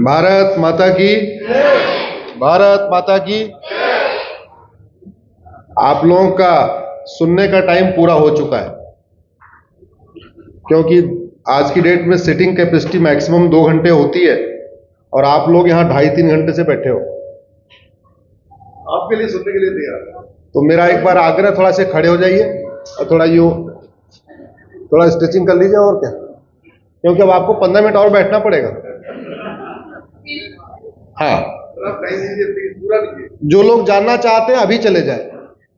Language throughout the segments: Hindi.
भारत माता की, भारत माता की। आप लोगों का सुनने का टाइम पूरा हो चुका है, क्योंकि आज की डेट में सिटिंग कैपेसिटी मैक्सिमम 2 घंटे होती है और आप लोग यहाँ 2.5-3 घंटे से बैठे हो। आपके लिए सुनने के लिए तैयार। तो मेरा एक बार आग्रह, थोड़ा से खड़े हो जाइए और थोड़ा स्ट्रेचिंग कर लीजिए, और क्या, क्योंकि अब आपको 15 मिनट और बैठना पड़ेगा। हाँ, पूरा लीजिए। जो लोग जानना चाहते हैं अभी चले जाए,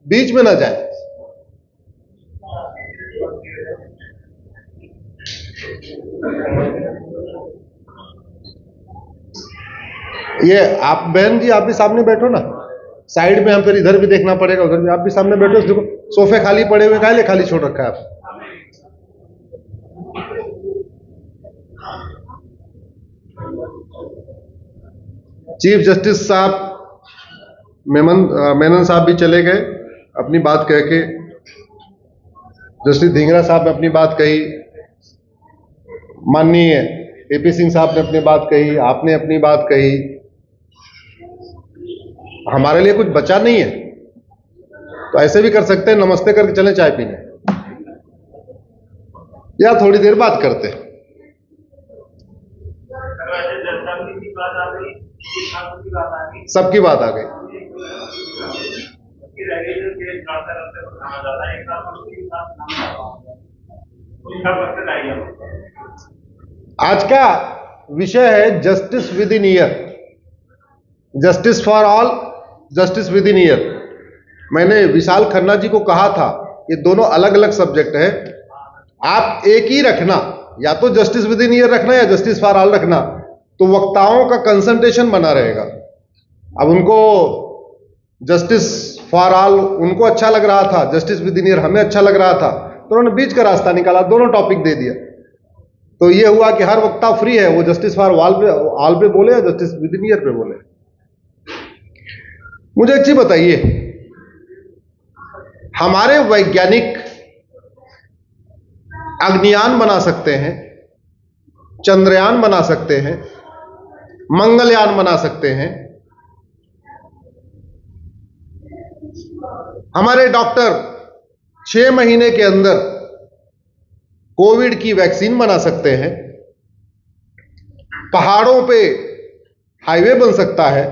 बीच में ना जाए। ये आप बहन जी, आप भी सामने बैठो ना, साइड में हम फिर इधर भी देखना पड़ेगा, उधर भी। आप भी सामने बैठो। देखो सोफे खाली पड़े हुए, काहे ले खाली छोड़ रखा है आप? चीफ जस्टिस साहब मेनन साहब भी चले गए अपनी बात कह के। जस्टिस धिंगरा साहब ने अपनी बात कही, माननीय एपी सिंह साहब ने अपनी बात कही, आपने अपनी बात कही। हमारे लिए कुछ बचा नहीं है, तो ऐसे भी कर सकते हैं, नमस्ते करके चले चाय पीने, या थोड़ी देर बात करते हैं। सबकी बात आ गई। आज का विषय है justice with in year, justice for all, justice with in year. मैंने विशाल खन्ना जी को कहा था, ये दोनों अलग अलग सब्जेक्ट है, आप एक ही रखना, या तो जस्टिस विद इन ईयर रखना या जस्टिस फॉर ऑल रखना, तो वक्ताओं का कंसंट्रेशन बना रहेगा। अब उनको जस्टिस फॉर ऑल उनको अच्छा लग रहा था, जस्टिस विद इन ईयर हमें अच्छा लग रहा था, तो उन्होंने बीच का रास्ता निकाला, दोनों टॉपिक दे दिया। तो ये हुआ कि हर वक्ता फ्री है, वो जस्टिस फॉर ऑल पे बोले या जस्टिस विद इन ईयर पे बोले। मुझे एक चीज बताइए, हमारे वैज्ञानिक अग्नियान बना सकते हैं, चंद्रयान बना सकते हैं, मंगलयान बना सकते हैं, हमारे डॉक्टर 6 महीने के अंदर कोविड की वैक्सीन बना सकते हैं, पहाड़ों पे हाईवे बन सकता है,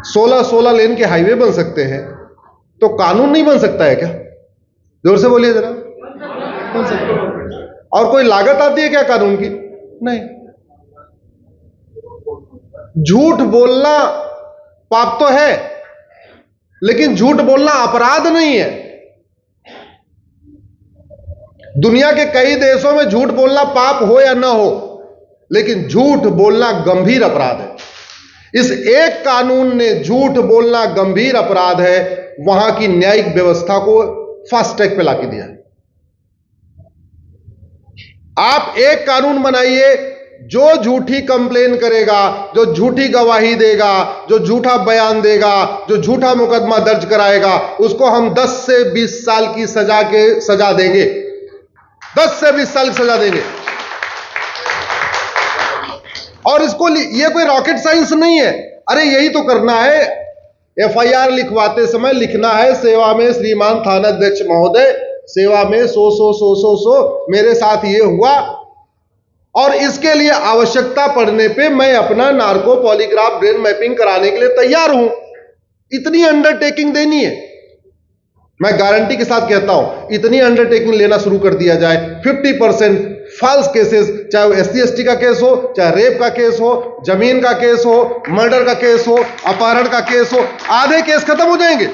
16 लेन के हाईवे बन सकते हैं, तो कानून नहीं बन सकता है क्या? जोर से बोलिए जरा। और कोई लागत आती है क्या कानून की? नहीं। झूठ बोलना पाप तो है, लेकिन झूठ बोलना अपराध नहीं है। दुनिया के कई देशों में झूठ बोलना पाप हो या ना हो, लेकिन झूठ बोलना गंभीर अपराध है। इस एक कानून ने झूठ बोलना गंभीर अपराध है, वहां की न्यायिक व्यवस्था को फास्ट ट्रैक पे लाके दिया है। आप एक कानून बनाइए, जो झूठी कंप्लेन करेगा, जो झूठी गवाही देगा, जो झूठा बयान देगा, जो झूठा मुकदमा दर्ज कराएगा, उसको हम 10 से 20 साल की सजा देंगे। 10 से 20 साल की सजा देंगे। और इसको ये कोई रॉकेट साइंस नहीं है। अरे यही तो करना है। एफआईआर लिखवाते समय लिखना है, सेवा में श्रीमान थानाध्यक्ष महोदय, सेवा में सो मेरे साथ ये हुआ, और इसके लिए आवश्यकता पड़ने पे मैं अपना नार्को पॉलीग्राफ ब्रेन मैपिंग कराने के लिए तैयार हूं। इतनी अंडरटेकिंग देनी है। मैं गारंटी के साथ कहता हूं, इतनी अंडरटेकिंग लेना शुरू कर दिया जाए, 50% फॉल्स केसेस, चाहे वो SC/ST का केस हो, चाहे रेप का केस हो, जमीन का केस हो, मर्डर का केस हो, अपहरण का केस हो, आधे केस खत्म हो जाएंगे।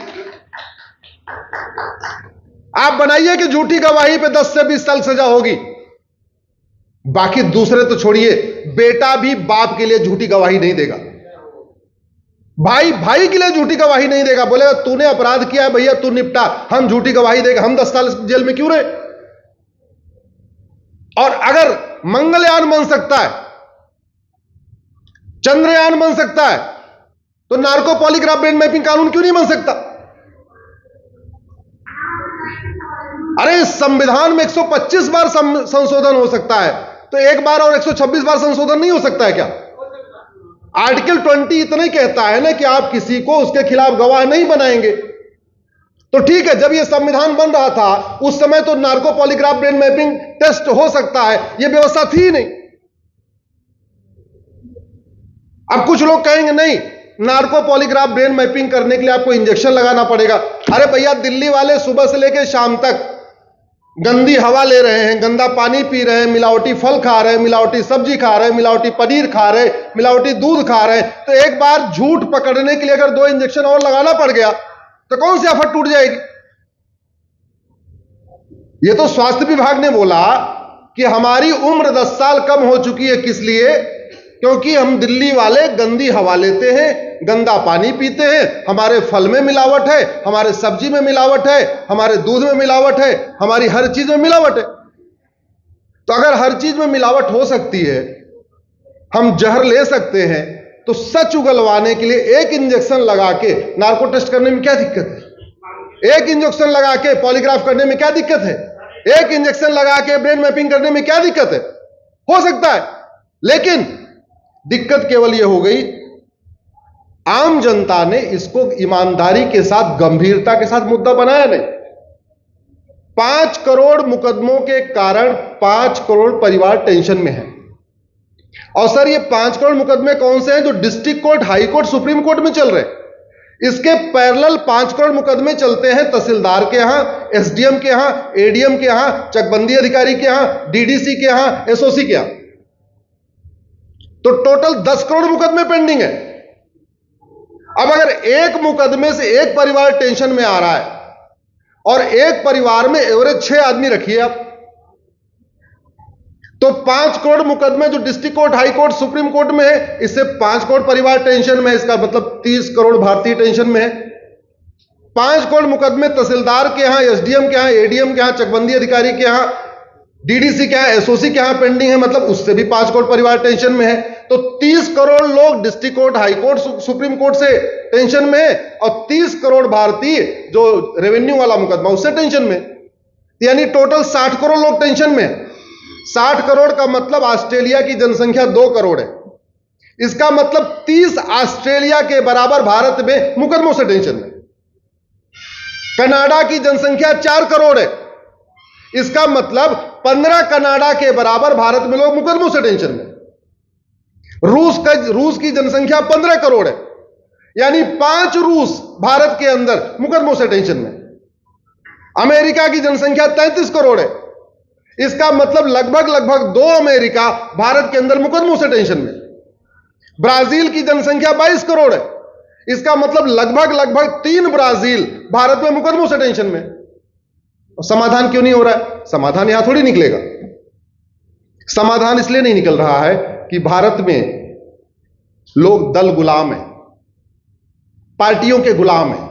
आप बनाइए कि झूठी गवाही पे 10 से 20 साल सजा होगी। बाकी दूसरे तो छोड़िए, बेटा भी बाप के लिए झूठी गवाही नहीं देगा, भाई भाई के लिए झूठी गवाही नहीं देगा। बोलेगा तूने अपराध किया है भैया, तू निपटा, हम झूठी गवाही देगा, हम 10 साल जेल में क्यों रहे? और अगर मंगलयान बन सकता है, चंद्रयान बन सकता है, तो नार्को पॉलीग्राफ ब्रेन मैपिंग कानून क्यों नहीं बन सकता? अरे संविधान में 125 बार संशोधन हो सकता है, तो एक बार और 126 बार संशोधन नहीं हो सकता है क्या? आर्टिकल 20 इतना ही कहता है ना कि आप किसी को उसके खिलाफ गवाह नहीं बनाएंगे। तो ठीक है, जब यह संविधान बन रहा था उस समय तो narco polygraph brain mapping test हो सकता है, यह व्यवस्था थी नहीं। अब कुछ लोग कहेंगे नहीं, नार्को पॉलीग्राफ ब्रेन मैपिंग करने के लिए आपको इंजेक्शन लगाना पड़ेगा। अरे भैया, दिल्ली वाले सुबह से लेकर शाम तक गंदी हवा ले रहे हैं, गंदा पानी पी रहे हैं, मिलावटी फल खा रहे हैं, मिलावटी सब्जी खा रहे हैं, मिलावटी पनीर खा रहे हैं, मिलावटी दूध खा रहे हैं। तो एक बार झूठ पकड़ने के लिए अगर 2 इंजेक्शन और लगाना पड़ गया तो कौन सी आफत टूट जाएगी? यह तो स्वास्थ्य विभाग ने बोला कि हमारी उम्र 10 साल कम हो चुकी है। किस लिए? क्योंकि हम दिल्ली वाले गंदी हवा लेते हैं, गंदा पानी पीते हैं, हमारे फल में मिलावट है, हमारे सब्जी में मिलावट है, हमारे दूध में मिलावट है, हमारी हर चीज में मिलावट है। तो अगर हर चीज में मिलावट हो सकती है, हम जहर ले सकते हैं, तो सच उगलवाने के लिए एक इंजेक्शन लगा के नार्को टेस्ट करने में क्या दिक्कत है? एक इंजेक्शन लगा के पॉलीग्राफ करने में क्या दिक्कत है? एक इंजेक्शन लगा के ब्रेन मैपिंग करने में क्या दिक्कत है? हो सकता है, लेकिन दिक्कत केवल यह हो गई, आम जनता ने इसको ईमानदारी के साथ, गंभीरता के साथ मुद्दा बनाया नहीं। 5 करोड़ मुकदमों के कारण 5 करोड़ परिवार टेंशन में है। और सर, ये 5 करोड़ मुकदमे कौन से हैं? जो district court, high court, supreme court में चल रहे। इसके पैरेलल 5 करोड़ मुकदमे चलते हैं तहसीलदार के यहां, एसडीएम के यहां, एडीएम के यहां, चकबंदी अधिकारी के यहां, डीडीसी के यहां, एसओसी के यहां। तो टोटल 10 करोड़ मुकदमे पेंडिंग है। अब अगर एक मुकदमे से एक परिवार टेंशन में आ रहा है और एक परिवार में एवरेज 6 आदमी रखिए आप, तो 5 करोड़ मुकदमे जो district court, high court, supreme court में है, इससे 5 करोड़ परिवार टेंशन में है। इसका मतलब 30 करोड़ भारतीय टेंशन में है। 5 करोड़ मुकदमे तहसीलदार के यहां, एसडीएम के यहां, एडीएम के यहां, चकबंदी अधिकारी के यहां, डीडीसी के यहां, एसओसी के यहां पेंडिंग है। मतलब उससे भी 5 करोड़ परिवार टेंशन में है। तो 30 करोड़ लोग district court, high court, supreme court से टेंशन में है और 30 करोड़ भारतीय जो रेवेन्यू वाला मुकदमा उससे टेंशन में, यानी टोटल 60 करोड़ लोग टेंशन में है। 60 करोड़ का मतलब ऑस्ट्रेलिया की जनसंख्या 2 करोड़ है। इसका मतलब 30 ऑस्ट्रेलिया के बराबर भारत में मुकदमों से टेंशन में। कनाडा की जनसंख्या 4 करोड़ है। इसका मतलब 15 कनाडा के बराबर भारत में लोग मुकदमों से टेंशन में। रूस की जनसंख्या 15 करोड़ है, यानी 5 रूस भारत के अंदर मुकदमों से टेंशन में। अमेरिका की जनसंख्या 33 करोड़ है। इसका मतलब लगभग 2 अमेरिका भारत के अंदर मुकदमों से टेंशन में। ब्राजील की जनसंख्या 22 करोड़ है। इसका मतलब लगभग 3 ब्राजील भारत में मुकदमों से टेंशन में। और समाधान क्यों नहीं हो रहा है? समाधान यहां थोड़ी निकलेगा। समाधान इसलिए नहीं निकल रहा है कि भारत में लोग दल गुलाम हैं, पार्टियों के गुलाम हैं,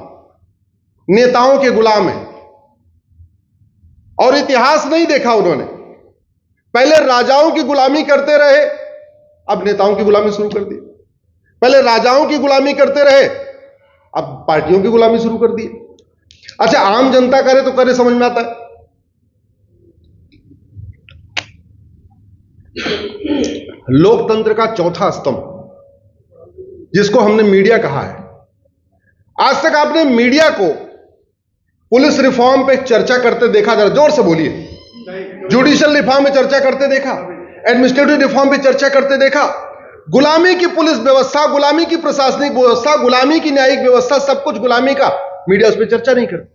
नेताओं के गुलाम हैं। और इतिहास नहीं देखा उन्होंने। पहले राजाओं की गुलामी करते रहे, अब नेताओं की गुलामी शुरू कर दी। पहले राजाओं की गुलामी करते रहे, अब पार्टियों की गुलामी शुरू कर दी। अच्छा, आम जनता करे तो करे, समझ में आता है। लोकतंत्र का चौथा स्तंभ जिसको हमने मीडिया कहा है, आज तक आपने मीडिया को पुलिस रिफॉर्म पे चर्चा करते देखा? जरा जोर से बोलिए। जुडिशियल रिफॉर्म पे चर्चा करते देखा? एडमिनिस्ट्रेटिव रिफॉर्म पे चर्चा करते देखा? गुलामी की पुलिस व्यवस्था, गुलामी की प्रशासनिक व्यवस्था, गुलामी की न्यायिक व्यवस्था, सब कुछ गुलामी का, मीडिया उस पर चर्चा नहीं करती।